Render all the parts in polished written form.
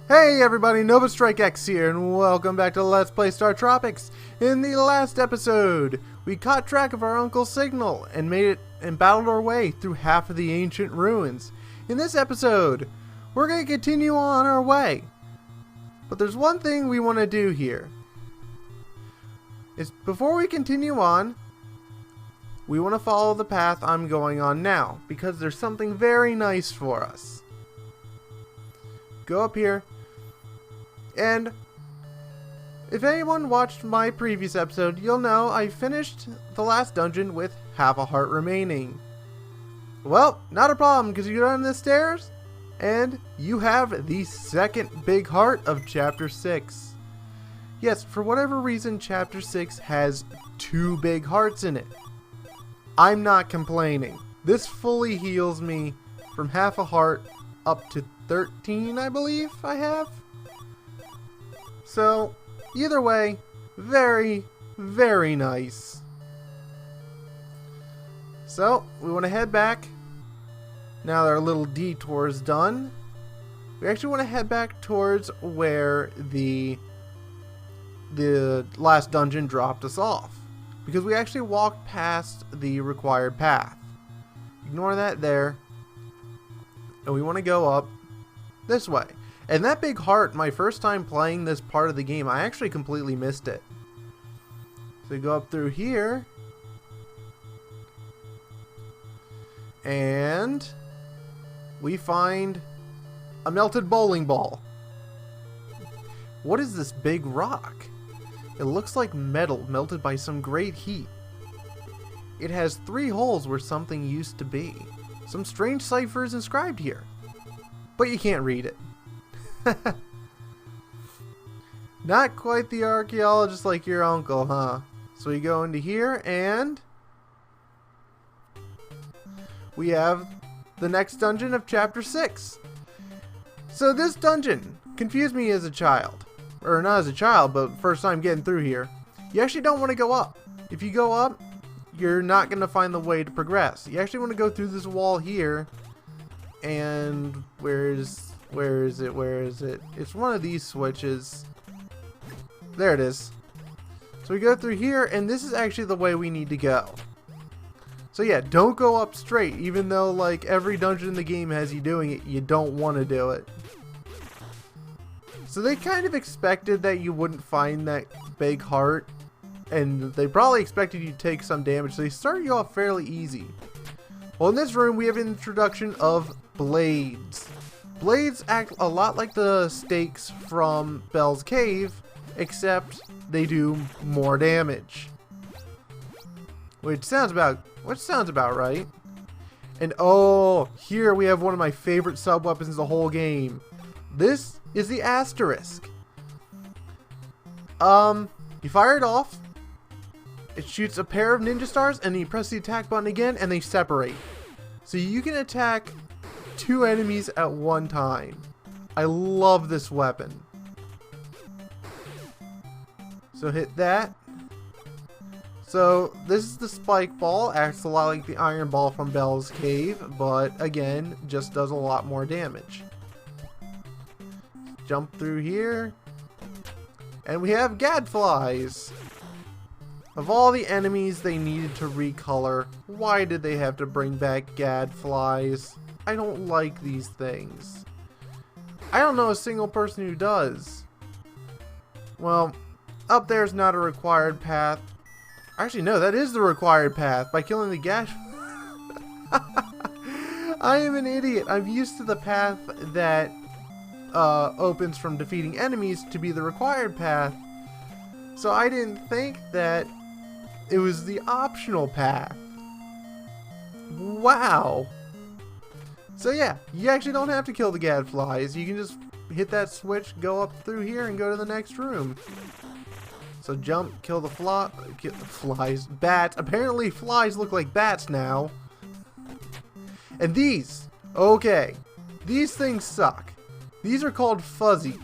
Hey everybody, Nova Strike X here, and welcome back to Let's Play Startropics. In the last episode, we caught track of our Uncle's signal and made it and battled our way through half of the ancient ruins. In this episode, we're going to continue on our way. But there's one thing we want to do here. Before we continue on, we want to follow the path I'm going on now, because there's something very nice for us. Go up here. And if anyone watched my previous episode, you'll know I finished the last dungeon with half a heart remaining. Well, not a problem, because you go down the stairs and you have the second big heart of Chapter 6. Yes, for whatever reason, Chapter 6 has 2 big hearts in it. I'm not complaining. This fully heals me from half a heart up to 13, I believe I have. So, either way, very, very nice. So, we want to head back. Now that our little detour is done, we actually want to head back towards where the last dungeon dropped us off. Because we actually walked past the required path. Ignore that there. And we want to go up this way. And that big heart, my first time playing this part of the game, I actually completely missed it. So we go up through here. And we find a melted bowling ball. What is this big rock? It looks like metal melted by some great heat. It has 3 holes where something used to be. Some strange cipher is inscribed here. But you can't read it. Not quite the archaeologist like your uncle, huh? So we go into here and we have the next dungeon of Chapter 6. So this dungeon confused me as a child. Or not as a child, but first time getting through here. You actually don't want to go up. If you go up, you're not going to find the way to progress. You actually want to go through this wall here. And where is it? It's one of these switches. There it is. So we go through here, and this is actually the way we need to go. So yeah, don't go up straight, even though like every dungeon in the game has you doing it, you don't want to do it. So they kind of expected that you wouldn't find that big heart, and they probably expected you to take some damage, so they start you off fairly easy. Well, in this room, we have an introduction of blades. Blades act a lot like the stakes from Bell's Cave, except they do more damage. Which sounds about right. And oh, here we have one of my favorite sub-weapons in the whole game. This is the asterisk. You fire it off, it shoots a pair of ninja stars, and then you press the attack button again, and they separate. So you can attack 2 enemies at one time. I love this weapon. So hit that. So this is the spike ball. Acts a lot like the iron ball from Bell's Cave, but again, just does a lot more damage. Jump through here. And we have gadflies. Of all the enemies they needed to recolor, why did they have to bring back gadflies? I don't like these things. I don't know a single person who does. Well, up there's not a required path. Actually, no, that is the required path. By killing the gash... I am an idiot. I'm used to the path that opens from defeating enemies to be the required path. So I didn't think that it was the optional path. Wow. So yeah, you actually don't have to kill the gadflies. You can just hit that switch, go up through here, and go to the next room. So jump, kill the flies. Bats. Apparently flies look like bats now. And these. Okay. These things suck. These are called fuzzy.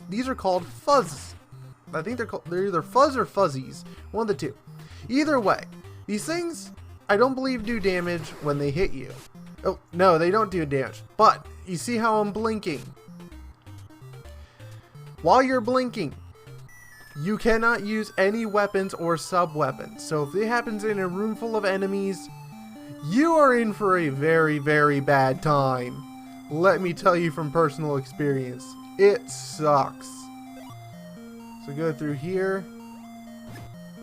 These are called fuzz. I think they're either fuzz or fuzzies. One of the two. Either way, these things, I don't believe do damage when they hit you. Oh, no, they don't do damage. But, you see how I'm blinking? while you're blinking, you cannot use any weapons or sub-weapons. So if it happens in a room full of enemies, you are in for a very, very bad time. Let me tell you from personal experience, it sucks. So go through here.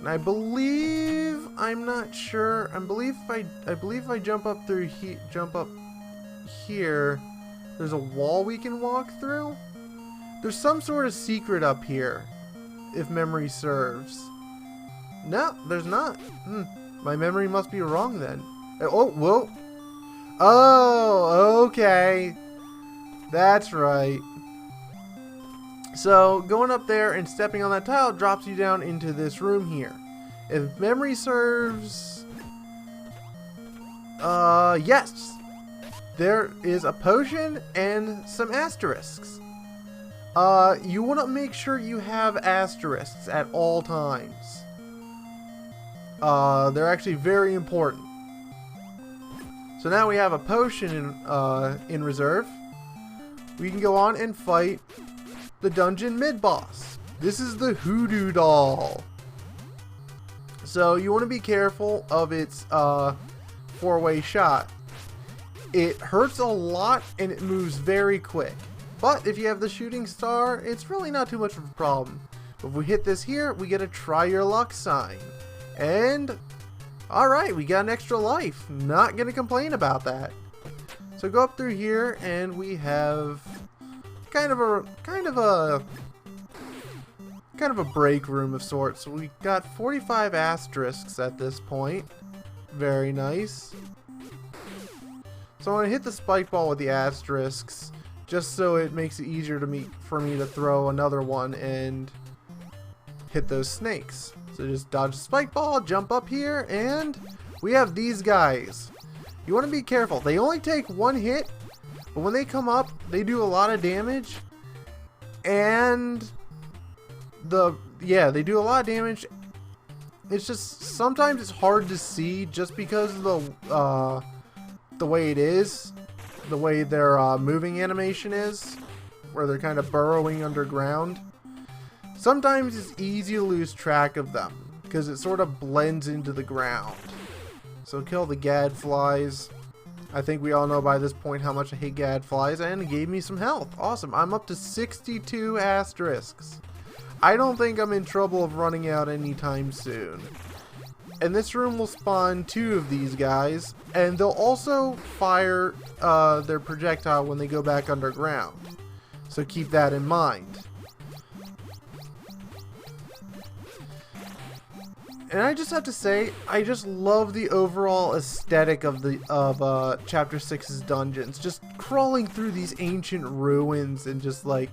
And I believe, I'm not sure. I believe if I jump up through here, there's a wall we can walk through. There's some sort of secret up here, if memory serves. No, there's not. My memory must be wrong then. Oh, whoa. Oh, okay. That's right. So, going up there and stepping on that tile drops you down into this room here. If memory serves... yes. There is a potion and some asterisks. You want to make sure you have asterisks at all times. They're actually very important. So now we have a potion in reserve. We can go on and fight the dungeon mid-boss. This is the Hoodoo Doll. So you want to be careful of its four-way shot. It hurts a lot and it moves very quick. But if you have the shooting star, it's really not too much of a problem. If we hit this here, we get a try your luck sign. And alright, we got an extra life. Not gonna complain about that. So go up through here and we have kind of a break room of sorts. So we got 45 asterisks at this point. Very nice. So I'm gonna hit the spike ball with the asterisks, just so it makes it easier for me to throw another one and hit those snakes. So just dodge the spike ball, jump up here, and we have these guys. You want to be careful. They only take one hit, but when they come up, they do a lot of damage. And they do a lot of damage. It's just sometimes it's hard to see just because of the way it is. The way their moving animation is, where they're kind of burrowing underground. Sometimes it's easy to lose track of them because it sort of blends into the ground. So kill the gadflies. I think we all know by this point how much I hate gadflies, and it gave me some health. Awesome. I'm up to 62 asterisks. I don't think I'm in trouble of running out anytime soon. And this room will spawn 2 of these guys, and they'll also fire their projectile when they go back underground. So keep that in mind. And I just have to say, I just love the overall aesthetic of Chapter 6's dungeons. Just crawling through these ancient ruins and just like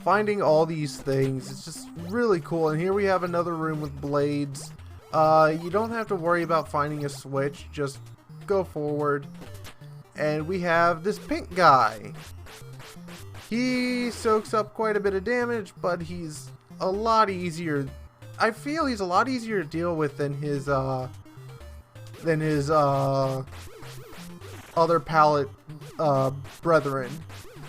finding all these things. It's just really cool. And here we have another room with blades. You don't have to worry about finding a switch. Just go forward. And we have this pink guy. He soaks up quite a bit of damage, but he's a lot easier. I feel he's a lot easier to deal with than his other palette brethren.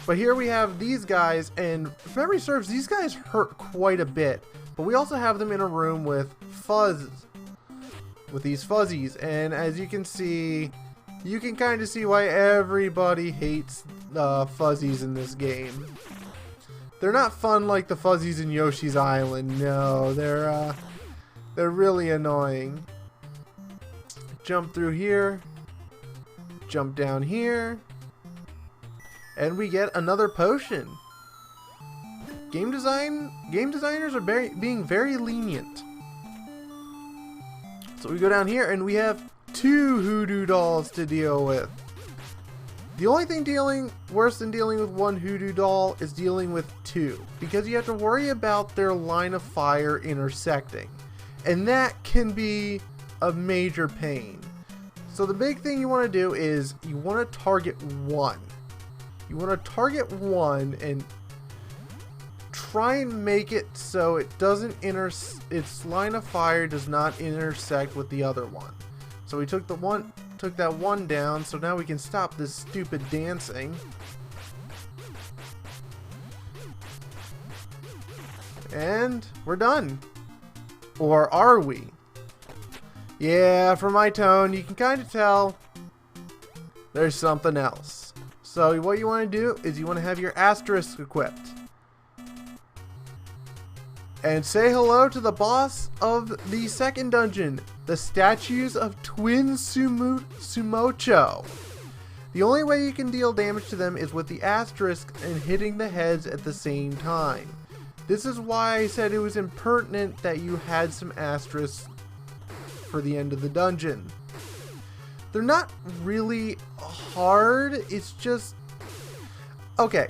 But here we have these guys, and if memory serves, these guys hurt quite a bit. But we also have them in a room with these fuzzies, and as you can see, you can kind of see why everybody hates fuzzies in this game. They're not fun like the fuzzies in Yoshi's Island. No, they're really annoying. Jump through here, jump down here, and we get another potion. Game designers are being very lenient. So we go down here and we have 2 Hoodoo Dolls to deal with. The only thing worse than dealing with 1 Hoodoo Doll is dealing with 2, because you have to worry about their line of fire intersecting, and that can be a major pain. So the big thing you want to do is you want to target 1. You want to target 1 and try and make it so it doesn't its line of fire does not intersect with the other one. So we took that one down, so now we can stop this stupid dancing. And we're done. Or are we? Yeah, from my tone, you can kind of tell there's something else. So what you want to do is you want to have your asterisk equipped. And say hello to the boss of the second dungeon, the statues of Twin Sumocho. The only way you can deal damage to them is with the asterisk and hitting the heads at the same time. This is why I said it was impertinent that you had some asterisks for the end of the dungeon. They're not really hard, it's just... Okay,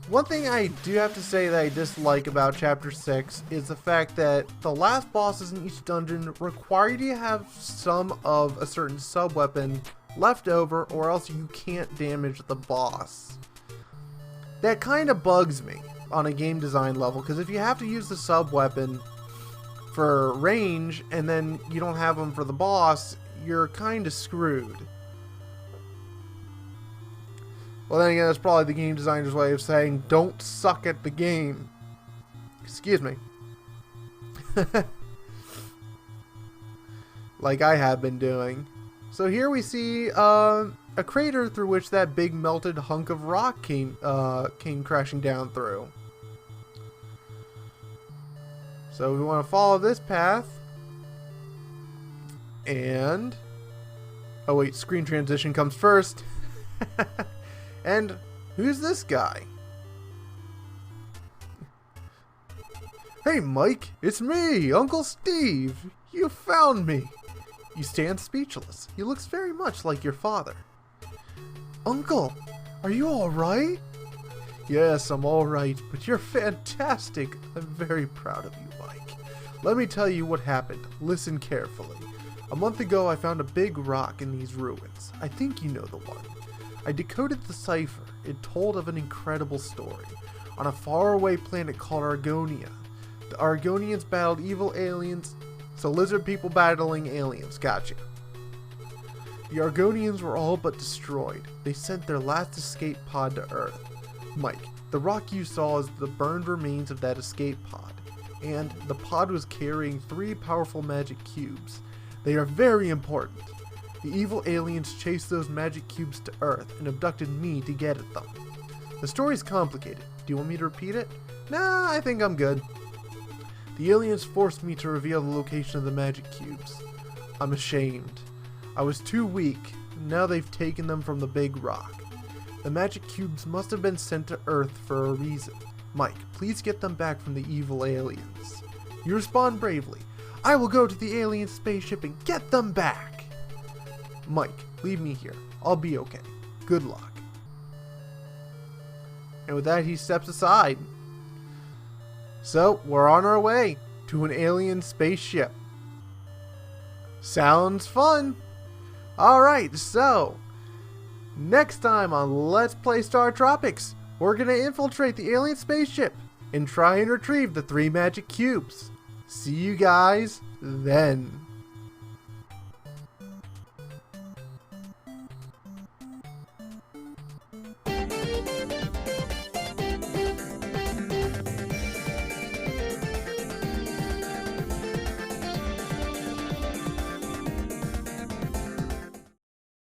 one thing I do have to say that I dislike about Chapter 6 is the fact that the last bosses in each dungeon require you to have some of a certain sub-weapon left over, or else you can't damage the boss. That kind of bugs me on a game design level, because if you have to use the sub-weapon for range and then you don't have them for the boss, you're kind of screwed. Well, then again, that's probably the game designer's way of saying, don't suck at the game. Excuse me. Like I have been doing. So here we see a crater through which that big melted hunk of rock came crashing down through. So we want to follow this path. And... oh wait, screen transition comes first. And who's this guy? Hey Mike, it's me, Uncle Steve. You found me. You stand speechless. He looks very much like your father. Uncle, are you alright? Yes, I'm alright, but you're fantastic. I'm very proud of you, Mike. Let me tell you what happened. Listen carefully. A month ago, I found a big rock in these ruins. I think you know the one. I decoded the cipher. It told of an incredible story. On a faraway planet called Argonia, the Argonians battled evil aliens. So lizard people battling aliens. Gotcha. The Argonians were all but destroyed. They sent their last escape pod to Earth. Mike, the rock you saw is the burned remains of that escape pod. And the pod was carrying 3 powerful magic cubes. They are very important. The evil aliens chased those magic cubes to Earth and abducted me to get at them. The story's complicated. Do you want me to repeat it? Nah, I think I'm good. The aliens forced me to reveal the location of the magic cubes. I'm ashamed. I was too weak. Now they've taken them from the big rock. The magic cubes must have been sent to Earth for a reason. Mike, please get them back from the evil aliens. You respond bravely. I will go to the alien spaceship and get them back. Mike, leave me here. I'll be okay. Good luck. And with that, he steps aside. So, we're on our way to an alien spaceship. Sounds fun. Alright, so next time on Let's Play Startropics, we're going to infiltrate the alien spaceship and try and retrieve the 3 magic cubes. See you guys then.